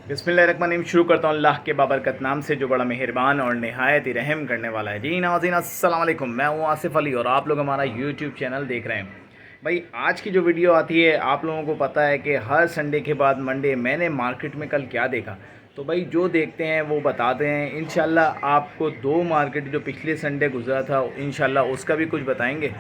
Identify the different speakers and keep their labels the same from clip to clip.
Speaker 1: बिस्मिल्लाहिर्रहमानिर्रहीम। शुरू करता हूँ अल्लाह के बाबरकत नाम से जो बड़ा मेहरबान और नहायत ही रहम करने वाला है। जी नाज़रीन, अस्सलाम वालेकुम। मैं हूँ आसिफ़ अली और आप लोग हमारा यूट्यूब चैनल देख रहे हैं। भाई, आज की जो वीडियो आती है, आप लोगों को पता है कि हर संडे के बाद मंडे मैंने मार्केट में कल क्या देखा। तो भाई, जो देखते हैं वो बताते हैं। इंशाल्लाह आपको दो मार्केट जो पिछले संडे गुजरा था, इंशाल्लाह उसका भी कुछ बताएंगे,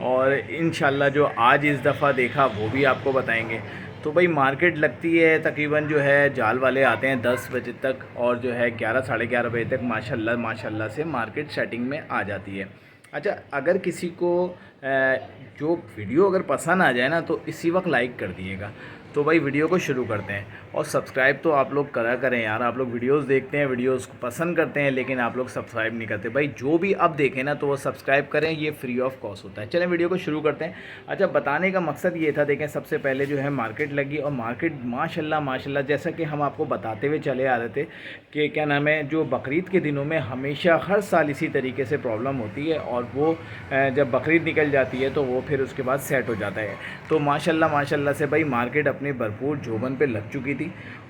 Speaker 1: और इंशाल्लाह जो आज इस दफ़ा देखा वो भी आपको बताएंगे। तो भाई, मार्केट लगती है तकरीबन जो है, जाल वाले आते हैं 10 बजे तक, और जो है 11 साढ़े 11 बजे तक माशाल्लाह माशाल्लाह से मार्केट सेटिंग में आ जाती है। अच्छा, अगर किसी को जो वीडियो अगर पसंद आ जाए ना, तो इसी वक्त लाइक कर दिएगा। तो भाई, वीडियो को शुरू करते हैं। और सब्सक्राइब तो आप लोग करा करें यार। आप लोग वीडियोस देखते हैं, वीडियोस को पसंद करते हैं, लेकिन आप लोग सब्सक्राइब नहीं करते। भाई, जो भी अब देखें ना, तो वो सब्सक्राइब करें, ये फ्री ऑफ कॉस्ट होता है। चलें वीडियो को शुरू करते हैं। अच्छा, बताने का मकसद ये था, देखें, सबसे पहले जो है मार्केट लगी, और मार्केट माशाल्लाह माशाल्लाह जैसा कि हम आपको बताते हुए चले आ रहे थे कि क्या नाम है, जो बकरीद के दिनों में हमेशा हर साल इसी तरीके से प्रॉब्लम होती है, और वो जब बकरीद निकल जाती है तो वो फिर उसके बाद सेट हो जाता है। तो माशाल्लाह माशाल्लाह से भाई, मार्केट अपने भरपूर जोबन पे लग चुकी थी,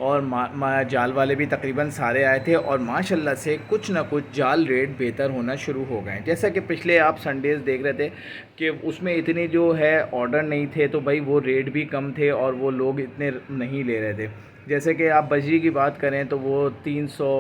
Speaker 1: और जाल वाले भी तकरीबन सारे आए थे, और माशाल्लाह से कुछ ना कुछ जाल रेट बेहतर होना शुरू हो गए। जैसा कि पिछले आप संडेज़ देख रहे थे कि उसमें इतने जो है ऑर्डर नहीं थे, तो भाई वो रेट भी कम थे और वो लोग इतने नहीं ले रहे थे। जैसे कि आप बजरी की बात करें तो वो 300,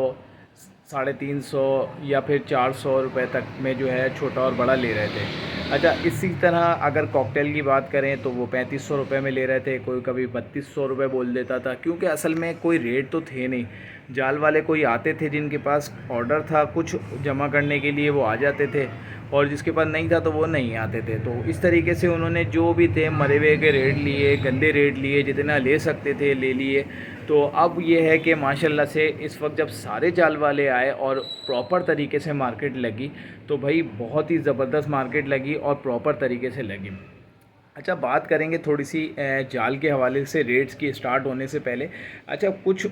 Speaker 1: 350 या फिर 400 रुपये तक में जो है छोटा और बड़ा ले रहे थे। अच्छा, इसी तरह अगर कॉकटेल की बात करें तो वो 3500 रुपये में ले रहे थे, कोई कभी 3200 रुपये बोल देता था, क्योंकि असल में कोई रेट तो थे नहीं। जाल वाले कोई आते थे जिनके पास ऑर्डर था कुछ जमा करने के लिए, वो आ जाते थे, और जिसके पास नहीं था तो वो नहीं आते थे। तो इस तरीके से उन्होंने जो भी थे मरे हुए के रेट लिए, गंदे रेट लिए, जितना ले सकते थे ले लिए। तो अब ये है कि माशाल्लाह से इस वक्त जब सारे जाल वाले आए और प्रॉपर तरीके से मार्केट लगी, तो भाई बहुत ही ज़बरदस्त मार्केट लगी और प्रॉपर तरीके से लगी। अच्छा, बात करेंगे थोड़ी सी जाल के हवाले से रेट्स की स्टार्ट होने से पहले। अच्छा, कुछ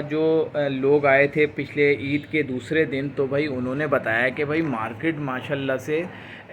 Speaker 1: जो लोग आए थे पिछले ईद के दूसरे दिन, तो भाई उन्होंने बताया कि भाई मार्केट माशाल्लाह से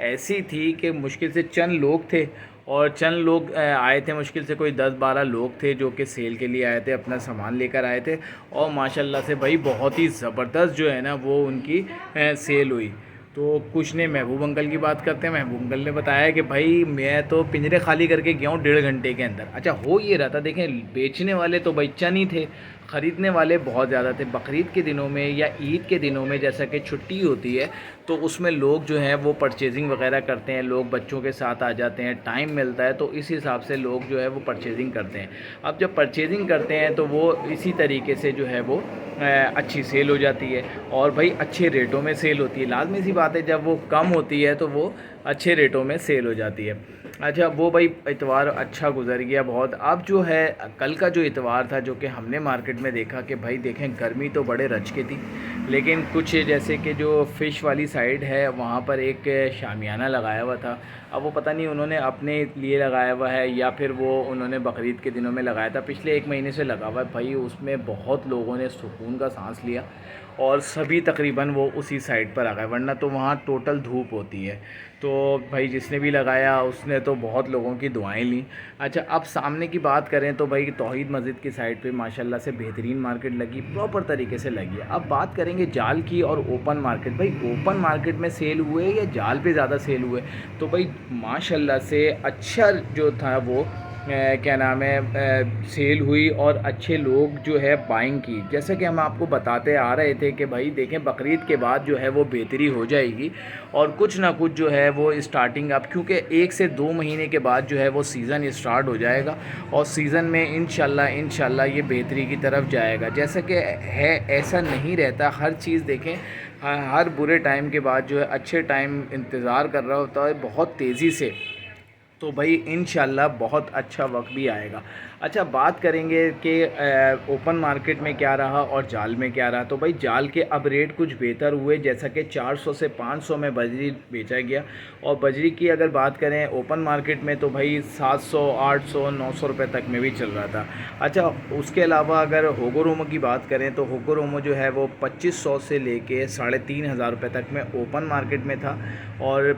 Speaker 1: ऐसी थी कि मुश्किल से चंद लोग थे, और चंद लोग आए थे, मुश्किल से कोई 10-12 लोग थे जो कि सेल के लिए आए थे, अपना सामान लेकर आए थे, और माशाल्लाह से भाई बहुत ही ज़बरदस्त जो है ना वो उनकी सेल हुई। तो कुछ ने महबूब अंकल की बात करते हैं। महबूब अंकल ने बताया कि भाई मैं तो पिंजरे खाली करके गया हूँ 1.5 घंटे के अंदर। अच्छा, हो ये रहा था, देखें, बेचने वाले तो भाई चंद ही थे, ख़रीदने वाले बहुत ज़्यादा थे। बकरीद के दिनों में या ईद के दिनों में जैसा कि छुट्टी होती है, तो उसमें लोग जो हैं वो परचेजिंग वगैरह करते हैं, लोग बच्चों के साथ आ जाते हैं, टाइम मिलता है, तो इस हिसाब से लोग जो है वो परचेजिंग करते हैं। अब जब परचेजिंग करते हैं तो वो इसी तरीके से जो है वो अच्छी सेल हो जाती है, और भाई अच्छे रेटों में सेल होती है। लाजमी सी बात है, जब वो कम होती है तो वो अच्छे रेटों में सेल हो जाती है। अच्छा, वो भाई इतवार अच्छा गुजर गया बहुत। अब जो है कल का जो इतवार था, जो कि हमने मार्केट में देखा कि भाई देखें, गर्मी तो बड़े रच के थी, लेकिन कुछ जैसे कि जो फ़िश वाली साइड है वहाँ पर एक शामियाना लगाया हुआ था। अब वो पता नहीं उन्होंने अपने लिए लगाया हुआ है या फिर वो उन्होंने बकरीद के दिनों में लगाया था, पिछले 1 महीने से लगा हुआ है। भाई उसमें बहुत लोगों ने सुकून का सांस लिया, और सभी तकरीबन वो उसी साइड पर आ गए, वरना तो वहाँ टोटल धूप होती है। तो भाई जिसने भी लगाया उसने तो बहुत लोगों की दुआएं ली। अच्छा, अब सामने की बात करें तो भाई तौहीद मस्जिद की साइड पे माशाल्लाह से बेहतरीन मार्केट लगी, प्रॉपर तरीके से लगी। अब बात करेंगे जाल की और ओपन मार्केट। भाई ओपन मार्केट में सेल हुए या जाल पे ज़्यादा सेल हुए? तो भाई माशाल्लाह से अच्छा जो था वो क्या नाम है, सेल हुई, और अच्छे लोग जो है बाइंग की। जैसा कि हम आपको बताते आ रहे थे कि भाई देखें, बकरीद के बाद जो है वो बेहतरी हो जाएगी, और कुछ ना कुछ जो है वो स्टार्टिंग अब, क्योंकि 1 से 2 महीने के बाद जो है वो सीज़न स्टार्ट हो जाएगा, और सीज़न में इंशाल्लाह ये बेहतरी की तरफ जाएगा। जैसा कि है, ऐसा नहीं रहता, हर चीज़ देखें, हर बुरे टाइम के बाद जो है अच्छे टाइम इंतज़ार कर रहा होता है बहुत तेज़ी से। तो भाई इंशाल्लाह बहुत अच्छा वक्त भी आएगा। अच्छा, बात करेंगे कि ओपन मार्केट में क्या रहा और जाल में क्या रहा। तो भाई जाल के अब रेट कुछ बेहतर हुए, जैसा कि 400 से 500 में बजरी बेचा गया, और बजरी की अगर बात करें ओपन मार्केट में तो भाई 700, 800, 900 रुपये तक में भी चल रहा था। अच्छा, उसके अलावा अगर होगोरोमो की बात करें तो होगोरोमो जो है वो 2500 से लेके 3500 रुपये तक में ओपन मार्केट में था, और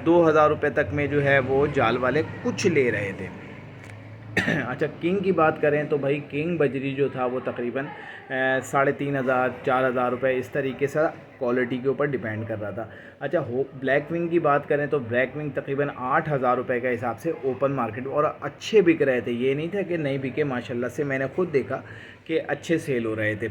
Speaker 1: 2000 रुपये तक में जो है वो जाल वाले कुछ ले रहे थे। अच्छा, किंग की बात करें तो भाई किंग बजरी जो था वो तकरीबन 3,500 4,000 रुपये इस तरीके से क्वालिटी के ऊपर डिपेंड कर रहा था। अच्छा, हो ब्लैक विंग की बात करें तो ब्लैक विंग तकरीबन 8,000 रुपये के हिसाब से ओपन मार्केट और अच्छे बिक रहे थे। ये नहीं था कि नहीं बिके, माशाल्लाह से मैंने खुद देखा कि अच्छे सेल हो रहे थे।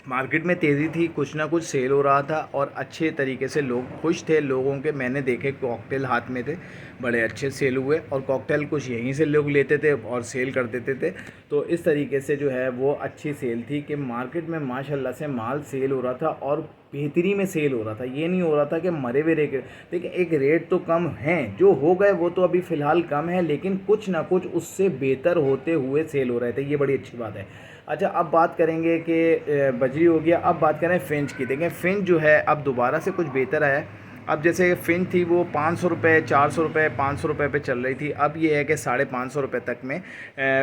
Speaker 1: मार्केट में तेज़ी थी, कुछ ना कुछ सेल हो रहा था और अच्छे तरीके से लोग खुश थे। लोगों के मैंने देखे कॉकटेल हाथ में थे, बड़े अच्छे सेल हुए और कॉकटेल कुछ यहीं से लोग लेते थे और सेल कर देते थे। तो इस तरीके से जो है वो अच्छी सेल थी कि मार्केट में माशाल्लाह से माल सेल हो रहा था और बेहतरी में सेल हो रहा था। ये नहीं हो रहा था कि मरे हुए रेट। देखिए, एक रेट तो कम हैं, जो हो गए वो तो अभी फ़िलहाल कम है, लेकिन कुछ ना कुछ उससे बेहतर होते हुए सेल हो रहे थे। ये बड़ी अच्छी बात है। अच्छा, अब बात करेंगे कि बजरी हो गया, अब बात करें फिंच की। देखें, फिंच जो है अब दोबारा से कुछ बेहतर आया है। अब जैसे फिंच थी वो 500 रुपये, 400 रुपये, 500 रुपये पे चल रही थी। अब ये है कि 550 रुपये तक में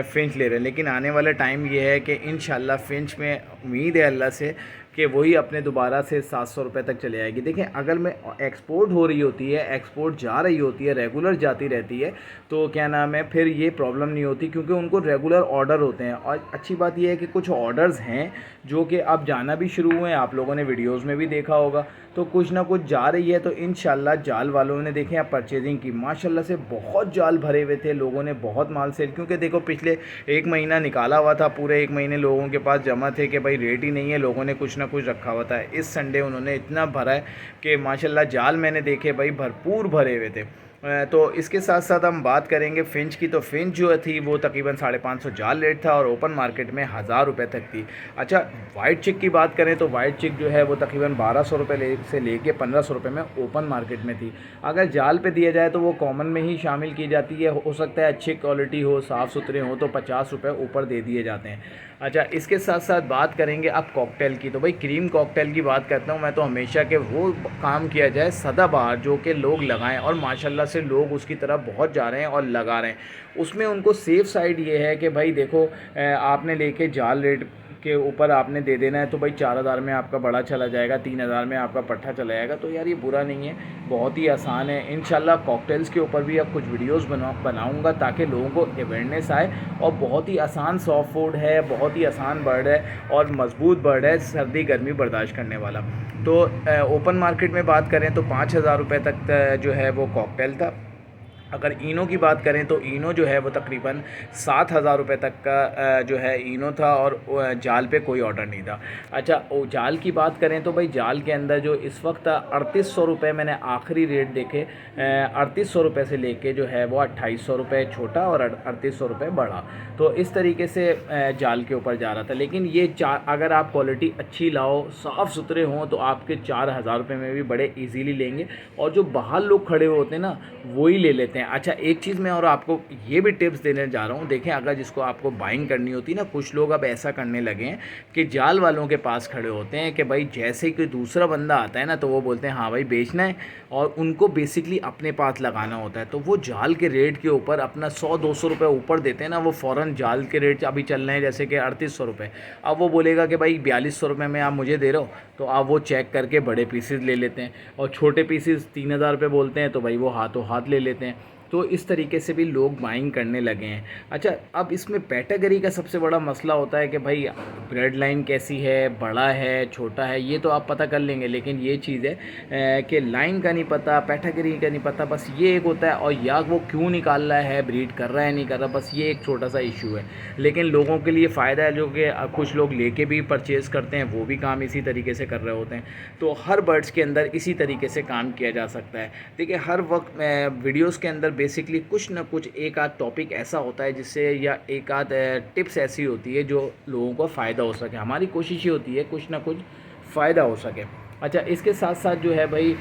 Speaker 1: फिंच ले रहे हैं। लेकिन आने वाला टाइम ये है कि इंशाल्लाह फिंच में उम्मीद है अल्लाह से कि वही अपने दोबारा से 700 रुपये तक चले आएगी। देखें, अगर में एक्सपोर्ट हो रही होती है, एक्सपोर्ट जा रही होती है, रेगुलर जाती रहती है, तो क्या नाम है, फिर ये प्रॉब्लम नहीं होती क्योंकि उनको रेगुलर ऑर्डर होते हैं। और अच्छी बात यह है कि कुछ ऑर्डर्स हैं जो कि अब जाना भी शुरू हुए हैं, आप लोगों ने वीडियोज़ में भी देखा होगा। तो कुछ ना कुछ जा रही है। तो इंशाल्लाह जाल वालों ने देखें आप परचेजिंग की, माशाल्लाह से बहुत जाल भरे हुए थे, लोगों ने बहुत माल सेल, क्योंकि देखो पिछले 1 महीना निकाला हुआ था, पूरे 1 महीने लोगों के पास जमा थे कि भाई रेट ही नहीं है, लोगों ने कुछ ना कुछ रखा हुआ था। इस संडे उन्होंने इतना भरा है कि माशाल्लाह जाल मैंने देखे भाई भरपूर भरे हुए थे। तो इसके साथ साथ हम बात करेंगे फिंच की। तो फिंच जो थी वो तकरीबन 550 जाल रेट था और ओपन मार्केट में 1000 रुपये तक थी। अच्छा, वाइट चिक की बात करें तो वाइट चिक जो है वो तकरीबन 1200 रुपये से लेके 1500 रुपये में ओपन मार्केट में थी। अगर जाल पे दिया जाए तो वो कॉमन में ही शामिल की जाती है। हो सकता है अच्छी क्वालिटी हो, साफ़ सुथरे हो, तो 50 रुपये ऊपर दे दिए जाते हैं। अच्छा, इसके साथ साथ बात करेंगे अब कॉकटेल की। तो भाई क्रीम कॉकटेल की बात करता हूँ मैं तो हमेशा के वो काम किया जाए सदाबहार जो कि लोग लगाएं, और माशाल्लाह से लोग उसकी तरफ बहुत जा रहे हैं और लगा रहे हैं। उसमें उनको सेफ़ साइड ये है कि भाई देखो, आपने लेके जाल रेट के ऊपर आपने दे देना है तो भाई 4,000 में आपका बड़ा चला जाएगा, 3,000 में आपका पट्ठा चला जाएगा। तो यार ये बुरा नहीं है, बहुत ही आसान है। इंशाल्लाह कॉकटेल्स के ऊपर भी अब कुछ वीडियोस बनाऊंगा ताकि लोगों को अवेयरनेस आए। और बहुत ही आसान सॉफ्ट फूड है, बहुत ही आसान बर्ड है और मज़बूत बर्ड है, सर्दी गर्मी बर्दाश्त करने वाला। तो ओपन मार्केट में बात करें तो 5,000 रुपये तक जो है वो कॉकटेल था। अगर इनो की बात करें तो इनो जो है वो तकरीबन 7,000 रुपये तक का जो है इनो था और जाल पे कोई ऑर्डर नहीं था। अच्छा, जाल की बात करें तो भाई जाल के अंदर जो इस वक्त 3,800 रुपये मैंने आखिरी रेट देखे, 3,800 रुपये से लेके जो है वो 2,800 रुपये छोटा और 3,800 रुपये बड़ा। तो इस तरीके से जाल के ऊपर जा रहा था। लेकिन ये अगर आप क्वालिटी अच्छी लाओ, साफ़ सुथरे हों, तो आपके 4,000 रुपये में भी बड़े ईजीली लेंगे। और जो बाहर लोग खड़े हुए होते हैं ना, वही ले लेते हैं। अच्छा, एक चीज़ मैं और आपको ये भी टिप्स देने जा रहा हूँ। देखें, अगर जिसको आपको बाइंग करनी होती है ना, कुछ लोग अब ऐसा करने लगे हैं कि जाल वालों के पास खड़े होते हैं कि भाई जैसे ही कोई दूसरा बंदा आता है ना तो वो बोलते हैं हाँ भाई बेचना है, और उनको बेसिकली अपने पास लगाना होता है। तो वो जाल के रेट के ऊपर अपना 100-200 रुपये ऊपर देते हैं ना, वो फ़ौरन जाल के रेट अभी चल रहे हैं जैसे कि 3,800 रुपये। अब वो बोलेगा कि भाई 4,200 रुपये में आप मुझे दे रहे हो, तो आप वो चेक करके बड़े पीसेस ले लेते हैं, और छोटे पीसेस 3,000 रुपये बोलते हैं तो भाई वो हाथों हाथ ले लेते हैं। तो इस तरीके से भी लोग बाइंग करने लगे हैं। अच्छा, अब इसमें कैटेगरी का सबसे बड़ा मसला होता है कि भाई ब्रेड लाइन कैसी है, बड़ा है, छोटा है, ये तो आप पता कर लेंगे। लेकिन ये चीज़ है कि लाइन का नहीं पता, कैटेगरी का नहीं पता, बस ये एक होता है। और या वो क्यों निकाल रहा है, ब्रीड कर रहा है नहीं कर रहा, बस ये एक छोटा सा इशू है। लेकिन लोगों के लिए फ़ायदा है, जो कि कुछ लोग लेके भी परचेज़ करते हैं, वो भी काम इसी तरीके से कर रहे होते हैं। तो हर बर्ड्स के अंदर इसी तरीके से काम किया जा सकता है। देखिए, हर वक्त वीडियोज़ के अंदर बेसिकली कुछ ना कुछ एक आध टॉपिक ऐसा होता है जिससे, या एक आध टिप्स ऐसी होती है जो लोगों को फ़ायदा हो सके। हमारी कोशिश ये होती है कुछ ना कुछ फ़ायदा हो सके। अच्छा, इसके साथ साथ जो है भाई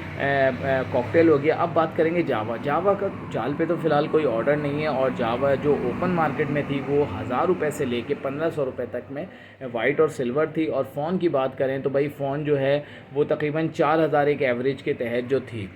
Speaker 1: कॉकटेल हो गया। अब बात करेंगे जावा। जावा का जाल पे तो फ़िलहाल कोई ऑर्डर नहीं है, और जावा जो ओपन मार्केट में थी वो 1,000 रुपये से लेके 1,500 रुपये तक में वाइट और सिल्वर थी। और फ़ोन की बात करें तो भाई फ़ोन जो है वो तकरीबन 4,000 एक एवरेज के तहत जो थी।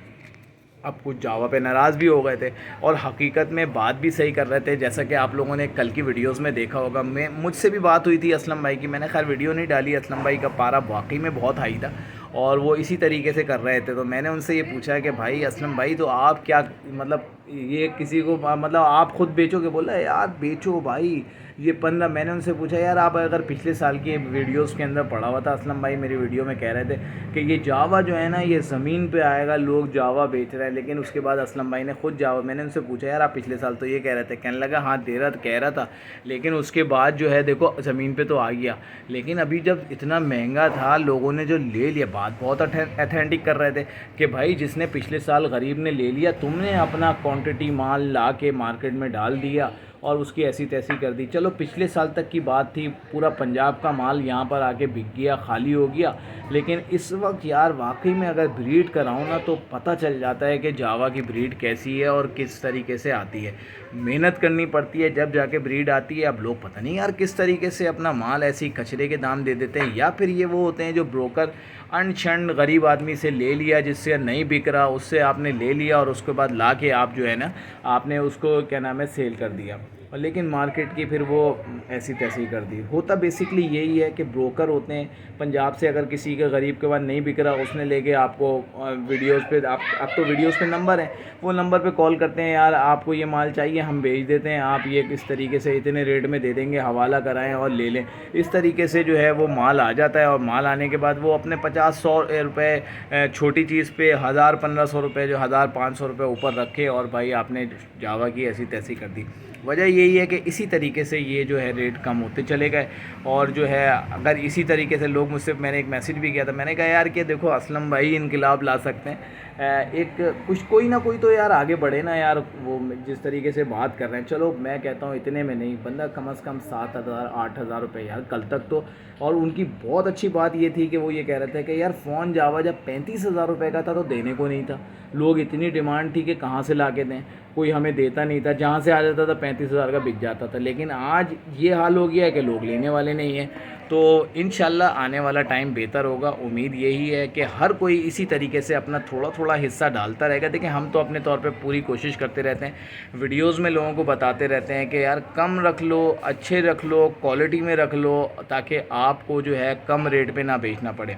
Speaker 1: अब कुछ जावा पे नाराज़ भी हो गए थे और हकीकत में बात भी सही कर रहे थे, जैसा कि आप लोगों ने कल की वीडियोस में देखा होगा। मुझसे भी बात हुई थी असलम भाई की, मैंने खैर वीडियो नहीं डाली। असलम भाई का पारा वाकई में बहुत हाई था और वो इसी तरीके से कर रहे थे। तो मैंने उनसे ये पूछा कि भाई असलम भाई, तो आप क्या मतलब ये किसी को मतलब आप खुद बेचोगे? बोला यार बेचो भाई, ये 15। मैंने उनसे पूछा यार आप अगर पिछले साल की वीडियोस के अंदर पढ़ा हुआ था, असलम भाई मेरी वीडियो में कह रहे थे कि ये जावा जो है ना ये ज़मीन पे आएगा, लोग जावा बेच रहे हैं। लेकिन उसके बाद असलम भाई ने खुद जावा, मैंने उनसे पूछा यार आप पिछले साल तो ये कह रहे थे, कहने लगा हाँ दे रहा कह रहा था, लेकिन उसके बाद जो है देखो ज़मीन पे तो आ गया। लेकिन अभी जब इतना महंगा था लोगों ने जो ले लिया, बात बहुत अथेंटिक कर रहे थे कि भाई जिसने पिछले साल गरीब ने ले लिया, तुमने अपना क्वांटिटी माल ला के मार्केट में डाल दिया और उसकी ऐसी तैसी कर दी। चलो पिछले साल तक की बात थी, पूरा पंजाब का माल यहाँ पर आके बिक गया, खाली हो गया। लेकिन इस वक्त यार वाकई में अगर ब्रीड कराऊँ ना तो पता चल जाता है कि जावा की ब्रीड कैसी है और किस तरीके से आती है। मेहनत करनी पड़ती है जब जाके ब्रीड आती है। अब लोग पता नहीं यार किस तरीके से अपना माल ऐसी कचरे के दाम दे देते हैं, या फिर ये वो होते हैं जो ब्रोकर अनछंड गरीब आदमी से ले लिया, जिससे नहीं बिक रहा उससे आपने ले लिया और उसके बाद ला के आप जो है ना आपने उसको क्या नाम है सेल कर दिया, और लेकिन मार्केट की फिर वो ऐसी तैसी कर दी। होता बेसिकली यही है कि ब्रोकर होते हैं पंजाब से, अगर किसी के गरीब के बाद नहीं बिक रहा उसने लेके आपको वीडियोस पे आप तो वीडियोस पे नंबर है, वो नंबर पे कॉल करते हैं यार आपको ये माल चाहिए, हम भेज देते हैं, आप ये किस तरीके से इतने रेट में दे देंगे, हवाला कराएं और ले लें। इस तरीके से जो है वो माल आ जाता है, और माल आने के बाद वो अपने 50-100 रुपये छोटी चीज़ पे 1000-1500 रुपये जो 1500 रुपये ऊपर रखे, और भाई आपने जावा की ऐसी तैसी कर दी। वजह यही है कि इसी तरीके से ये जो है रेट कम होते चले गए। और जो है अगर इसी तरीके से लोग मुझसे, मैंने एक मैसेज भी किया था, मैंने कहा यार कि देखो असलम भाई इनकलाब ला सकते हैं, एक कुछ कोई ना कोई तो यार आगे बढ़े ना यार। वो जिस तरीके से बात कर रहे हैं, चलो मैं कहता हूँ इतने में नहीं, बंदा कम से कम 7,000-8,000 रुपये यार कल तक तो। और उनकी बहुत अच्छी बात ये थी कि वो ये कह रहे थे कि यार फ़ोन जावा जब 35,000 रुपये का था तो देने को नहीं था, लोग इतनी डिमांड थी कि कहाँ से ला के दें, कोई हमें देता नहीं था, जहाँ से आ जाता था 35,000 का बिक जाता था। लेकिन आज ये हाल हो गया है कि लोग लेने वाले नहीं हैं। तो इंशाल्लाह आने वाला टाइम बेहतर होगा। उम्मीद यही है कि हर कोई इसी तरीके से अपना थोड़ा थोड़ा हिस्सा डालता रहेगा। देखिए हम तो अपने तौर पे पूरी कोशिश करते रहते हैं, वीडियोस में लोगों को बताते रहते हैं कि यार कम रख लो, अच्छे रख लो, क्वालिटी में रख लो, ताकि आपको जो है कम रेट पे ना बेचना पड़े।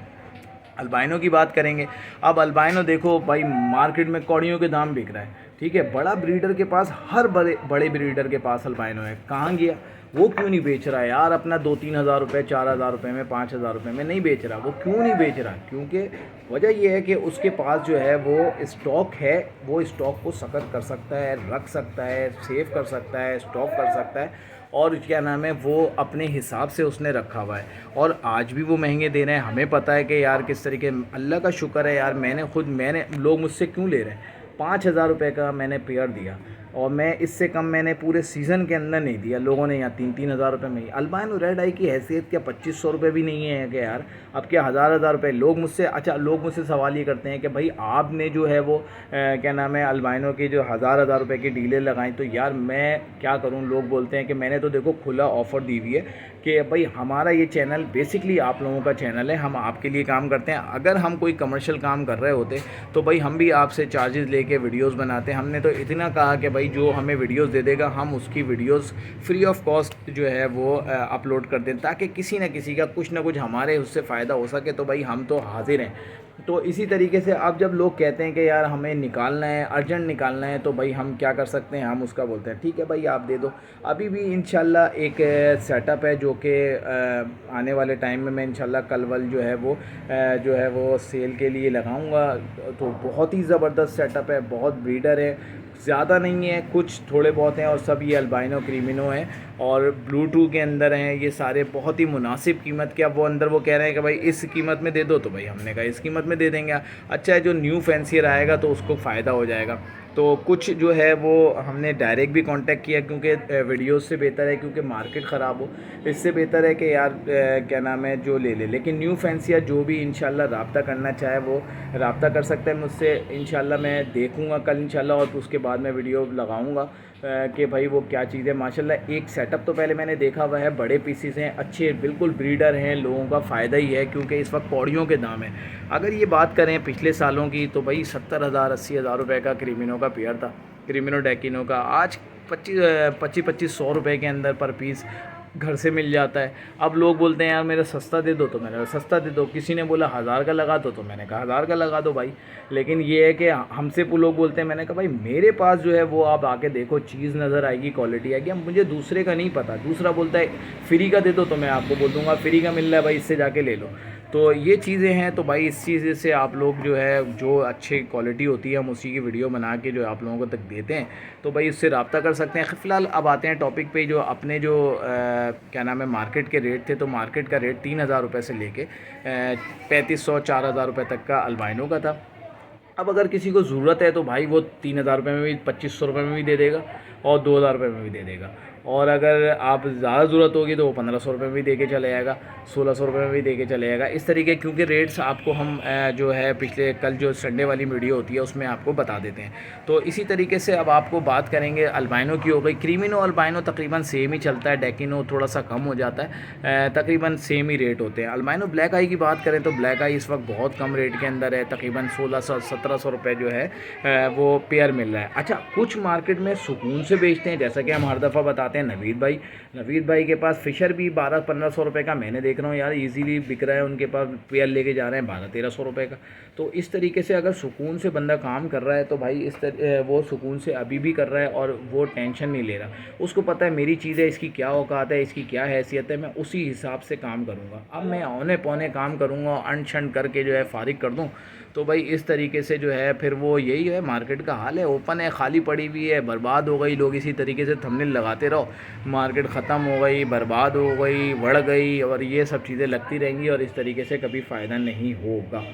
Speaker 1: अल्बाइनो की बात करेंगे। अब अल्बाइनो देखो भाई मार्केट में कौड़ियों के दाम बिक रहा है, ठीक है, बड़ा ब्रीडर के पास, हर बड़े ब्रीडर के पास अल्बाइनो है, कहाँ गया वो? क्यों नहीं बेच रहा है यार अपना 2-3 हज़ार रुपये, 4,000 रुपये में, 5,000 रुपये में नहीं बेच रहा? वो क्यों नहीं बेच रहा? क्योंकि वजह ये है कि उसके पास जो है वो स्टॉक है, वो स्टॉक को सकत कर सकता है, रख सकता है, सेव कर सकता है, स्टॉक कर सकता है, और क्या नाम है वो अपने हिसाब से उसने रखा हुआ है। और आज भी वो महंगे दे रहे हैं, हमें पता है कि यार किस तरीके, अल्लाह का शुक्र है यार, मैंने लोग मुझसे क्यों ले रहे हैं, 5,000 रुपये का मैंने पेयर दिया, और मैं इससे कम मैंने पूरे सीज़न के अंदर नहीं दिया। लोगों ने यहाँ 3-3 हज़ार रुपये में ही। अल्बाइनो रेड आई की हैसियत क्या 2,500 रुपये भी नहीं है कि यार अब क्या हज़ार रुपये? लोग मुझसे सवाल ये करते हैं कि भाई आपने जो है वो क्या नाम है अल्बाइनो की जो हज़ार रुपये की डीलें लगाई, तो यार मैं क्या करूँ? लोग बोलते हैं कि मैंने तो देखो खुला ऑफ़र दी हुई है कि भाई हमारा ये चैनल बेसिकली आप लोगों का चैनल है, हम आपके लिए काम करते हैं। अगर हम कोई कमर्शियल काम कर रहे होते तो भाई हम भी आपसे चार्जेस लेके वीडियोस बनाते। हमने तो इतना कहा कि भाई जो हमें वीडियोस दे देगा हम उसकी वीडियोस फ्री ऑफ कॉस्ट जो है वो अपलोड कर दें, ताकि किसी न किसी का कुछ ना कुछ हमारे उससे फ़ायदा हो सके। तो भाई हम तो हाजिर हैं। तो इसी तरीके से अब जब लोग कहते हैं कि यार हमें निकालना है, अर्जेंट निकालना है, तो भाई हम क्या कर सकते हैं? हम उसका बोलते हैं ठीक है भाई आप दे दो। अभी भी इंशाल्लाह एक सेटअप है जो कि आने वाले टाइम में मैं इंशाल्लाह कल वल जो है वो सेल के लिए लगाऊंगा। तो बहुत ही ज़बरदस्त सेटअप है, बहुत ब्रीडर है, ज़्यादा नहीं है, कुछ थोड़े बहुत हैं, और सब ये अल्बाइनो क्रीमिनो हैं और ब्लूटूथ के अंदर हैं। ये सारे बहुत ही मुनासिब कीमत के। अब वो अंदर वो कह रहे हैं कि भाई इस कीमत में दे दो, तो भाई हमने कहा इस कीमत में दे देंगे। अच्छा है जो न्यू फैंसियर आएगा तो उसको फ़ायदा हो जाएगा। तो कुछ जो है वो हमने डायरेक्ट भी कांटेक्ट किया, क्योंकि वीडियोस से बेहतर है, क्योंकि मार्केट ख़राब हो, इससे बेहतर है कि यार क्या नाम है जो ले ले। लेकिन न्यू फैंसियर जो भी इंशाल्लाह रब्ता करना चाहे वो रब्ता कर सकता है मुझसे। इंशाल्लाह मैं देखूँगा कल इंशाल्लाह, और उसके बाद मैं वीडियो लगाऊँगा कि भाई वो क्या चीज़ है। माशाल्लाह एक सेटअप तो पहले मैंने देखा हुआ है, बड़े पीसीस हैं, अच्छे बिल्कुल ब्रीडर हैं, लोगों का फ़ायदा ही है, क्योंकि इस वक्त पौड़ियों के दाम हैं। अगर ये बात करें पिछले सालों की तो भाई 70,000-80,000 रुपये का क्रीमिनो का पेयर था, क्रीमिनो डेकिनो का। आज 2500 रुपये के अंदर पर पीस घर से मिल जाता है। अब लोग बोलते हैं यार मेरा सस्ता दे दो, तो मैंने कहा सस्ता दे दो। किसी ने बोला 1000 का लगा दो, तो मैंने कहा 1000 का लगा दो भाई। लेकिन ये है कि हमसे वो लोग बोलते हैं, मैंने कहा भाई मेरे पास जो है वो आप आके देखो, चीज़ नज़र आएगी, क्वालिटी आएगी। अब मुझे दूसरे का नहीं पता, दूसरा बोलता है फ्री का दे दो, तो मैं आपको बोल दूँगा फ्री का मिल रहा है भाई, इससे जाके ले लो। तो ये चीज़ें हैं। तो भाई इस चीज़ से आप लोग जो है, जो अच्छी क्वालिटी होती है हम उसी की वीडियो बना के जो आप लोगों को तक देते हैं, तो भाई उससे रब्ता कर सकते हैं। फ़िलहाल अब आते हैं टॉपिक पे, जो अपने जो क्या नाम है मार्केट के रेट थे। तो मार्केट का रेट 3000 रुपये से लेके 3500 4000 रुपये तक का अल्बाइनो का था। अब अगर किसी को ज़रूरत है तो भाई वो 3000 रुपये में भी, 2500 रुपये में भी दे देगा और 2000 रुपये में भी दे देगा। और अगर आप ज़्यादा ज़रूरत होगी तो वो 1500 रुपये में भी दे के चले जाएगा, 1600 रुपये में भी दे के चले जाएगा। इस तरीके, क्योंकि रेट्स आपको हम जो है पिछले कल जो संडे वाली वीडियो होती है उसमें आपको बता देते हैं। तो इसी तरीके से अब आपको बात करेंगे अल्बाइनो की। हो गई क्रीमिनो, अल्बाइनो तकरीबन सेम ही चलता है, डेकिनो थोड़ा सा कम हो जाता है, तकरीबन सेम ही रेट होते हैं। अल्बाइनो ब्लैक आई की बात करें तो ब्लैक आई इस वक्त बहुत कम रेट के अंदर है, तकरीबन 1600-1700 रुपये जो है वो पेयर मिल रहा है। अच्छा, कुछ मार्केट में सुकून से बेचते हैं, जैसा कि हम हर दफ़ा बताते हैं। नवीद भाई के पास फ़िशर भी 1200-1500 रुपये का मैंने देख रहा हूँ यार, इजीली बिक रहा है। उनके पास पेयर लेके जा रहे हैं 1200-1300 रुपये का। तो इस तरीके से अगर सुकून से बंदा काम कर रहा है तो भाई वो सुकून से अभी भी कर रहा है और वो टेंशन नहीं ले रहा। उसको पता है मेरी चीज़ है, इसकी क्या औकात है, इसकी क्या हैसियत है, मैं उसी हिसाब से काम करूँगा। अब मैं औने पौने काम करूँगा, अन शन करके जो है फारिग कर दूँ, तो भाई इस तरीके से जो है फिर वो यही है, मार्केट का हाल है। ओपन है, खाली पड़ी हुई है, बर्बाद हो गई। लोग इसी तरीके से थंबनेल लगाते रहो, मार्केट ख़त्म हो गई, बर्बाद हो गई, बढ़ गई, और ये सब चीज़ें लगती रहेंगी और इस तरीके से कभी फ़ायदा नहीं होगा।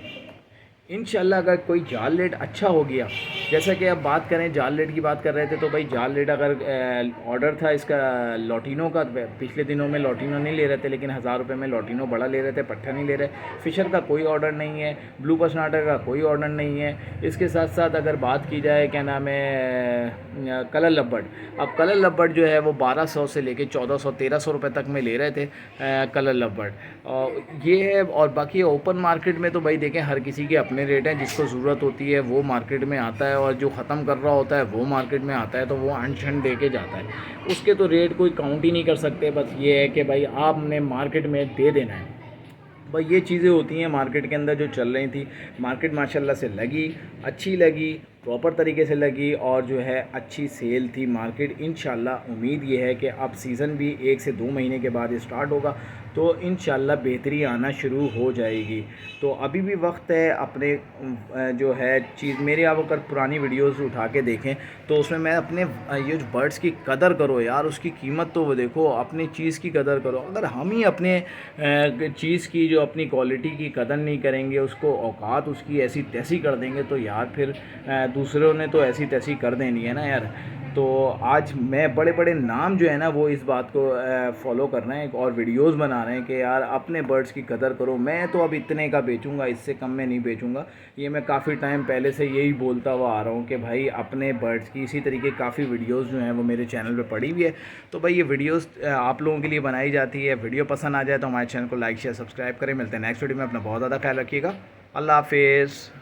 Speaker 1: इंशाल्लाह अगर कोई जाल रेट अच्छा हो गया, जैसा कि अब बात करें जाल रेट की बात कर रहे थे, तो भाई जाल रेट अगर ऑर्डर था इसका लॉटिनो का, पिछले दिनों में लॉटिनो नहीं ले रहे थे, लेकिन 1000 रुपये में लॉटिनो बड़ा ले रहे थे, पट्ठा नहीं ले रहे। फ़िशर का कोई ऑर्डर नहीं है, ब्लू पसनाटर का कोई ऑर्डर नहीं है। इसके साथ साथ अगर बात की जाए क्या नाम है कलर लब्बड़, अब कलर लब्बड़ जो है वो 1200 से लेके 1400-1300 रुपये तक में ले रहे थे कलर लब्बड़। और ये है, और बाकी ओपन मार्केट में तो भाई देखें हर किसी के अपने रेट हैं। जिसको ज़रूरत होती है वो मार्केट में आता है, और जो ख़त्म कर रहा होता है वो मार्केट में आता है, तो वो अनशन दे के जाता है। उसके तो रेट कोई काउंट ही नहीं कर सकते। बस ये है कि भाई आपने मार्केट में दे देना है। भाई ये चीज़ें होती हैं मार्केट के अंदर जो चल रही थी। मार्केट माशाल्लाह से लगी, अच्छी लगी, प्रॉपर तरीके से लगी, और जो है अच्छी सेल थी मार्केट। इंशाल्लाह उम्मीद ये है कि अब सीज़न भी 1 से 2 महीने के बाद स्टार्ट होगा, तो इंशाल्लाह बेहतरी आना शुरू हो जाएगी। तो अभी भी वक्त है अपने जो है चीज़, मेरे आप अगर पुरानी वीडियोस उठा के देखें तो उसमें मैं अपने ये जो बर्ड्स की कदर करो यार, उसकी कीमत तो वो देखो, अपनी चीज़ की कदर करो। अगर हम ही अपने चीज़ की जो अपनी क्वालिटी की कदर नहीं करेंगे, उसको औकात उसकी ऐसी तैसी कर देंगे, तो यार फिर दूसरों ने तो ऐसी तैसी कर देनी है ना यार। तो आज मैं बड़े बड़े नाम जो है ना वो इस बात को फॉलो कर रहे हैं और वीडियोस बना रहे हैं कि यार अपने बर्ड्स की कदर करो। मैं तो अब इतने का बेचूंगा, इससे कम में नहीं बेचूंगा। ये मैं काफ़ी टाइम पहले से यही बोलता हुआ आ रहा हूँ कि भाई अपने बर्ड्स की, इसी तरीके काफ़ी वीडियोस जो हैं वो मेरे चैनल पे पड़ी हुई है। तो भाई ये वीडियोस आप लोगों के लिए बनाई जाती है। वीडियो पसंद आ जाए तो हमारे चैनल को लाइक शेयर सब्सक्राइब करें। मिलते हैं नेक्स्ट वीडियो में। अपना बहुत ज़्यादा ख्याल रखिएगा। अल्लाह हाफिज़।